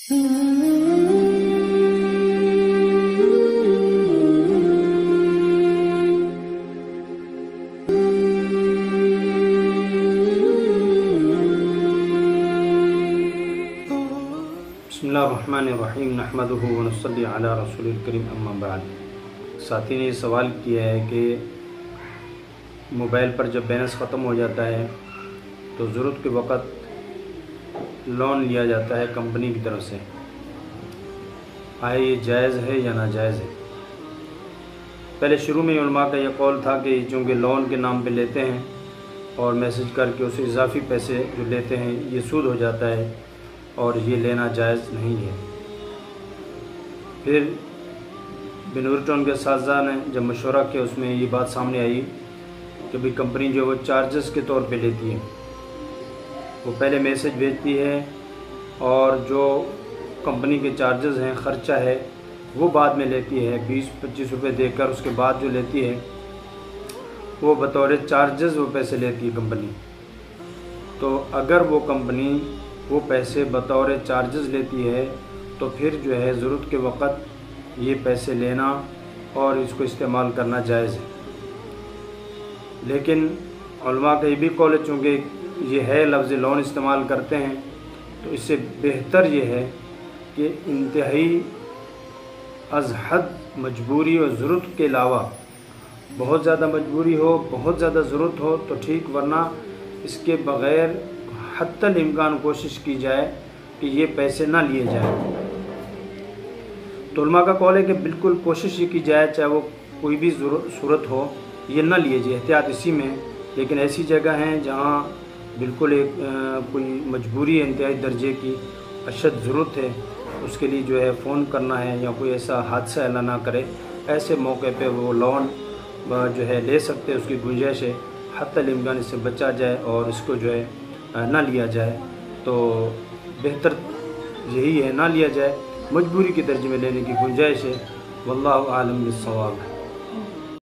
بسم اللہ الرحمن الرحیم نحمدہ ونصلی علی رسول الکریم اما بعد۔ ساتھی نے یہ سوال کیا ہے کہ موبائل پر جب بیلنس ختم ہو جاتا ہے تو ضرورت کے وقت لون لیا جاتا ہے کمپنی کی طرف سے، آیا یہ جائز ہے یا ناجائز ہے؟ پہلے شروع میں علماء کا یہ قول تھا کہ چونکہ لون کے نام پہ لیتے ہیں اور میسج کر کے اسے اضافی پیسے جو لیتے ہیں یہ سود ہو جاتا ہے اور یہ لینا جائز نہیں ہے۔ پھر بنورٹون کے اساتذہ نے جب مشورہ کیا اس میں یہ بات سامنے آئی کہ بھی کمپنی جو وہ چارجز کے طور پہ لیتی ہے، وہ پہلے میسج بھیجتی ہے اور جو کمپنی کے چارجز ہیں، خرچہ ہے، وہ بعد میں لیتی ہے 20-25 روپے دے کر، اس کے بعد جو لیتی ہے وہ بطور چارجز وہ پیسے لیتی ہے کمپنی۔ تو اگر وہ کمپنی وہ پیسے بطور چارجز لیتی ہے تو پھر جو ہے ضرورت کے وقت یہ پیسے لینا اور اس کو استعمال کرنا جائز ہے۔ لیکن علماء کا یہ بھی قول ہے چونکہ یہ ہے لفظ لون استعمال کرتے ہیں تو اس سے بہتر یہ ہے کہ انتہائی از حد مجبوری اور ضرورت کے علاوہ بہت زیادہ مجبوری ہو، بہت زیادہ ضرورت ہو تو ٹھیک، ورنہ اس کے بغیر حتی الامکان کوشش کی جائے کہ یہ پیسے نہ لیے جائیں۔ تو علماء کا قول ہے کہ بالکل کوشش یہ کی جائے چاہے وہ کوئی بھی صورت ہو یہ نہ لیے جائے، احتیاط اسی میں۔ لیکن ایسی جگہ ہیں جہاں بالکل ایک کوئی مجبوری ہے انتہائی درجے کی، اشد ضرورت ہے، اس کے لیے جو ہے فون کرنا ہے یا کوئی ایسا حادثہ اعلان نہ کرے، ایسے موقع پہ وہ لون جو ہے لے سکتے، اس کی گنجائش ہے، حتی الامکان اس سے بچا جائے اور اس کو جو ہے نہ لیا جائے۔ تو بہتر یہی ہے نہ لیا جائے، مجبوری کے درجے میں لینے کی گنجائش ہے۔ واللہ اعلم بالصواب۔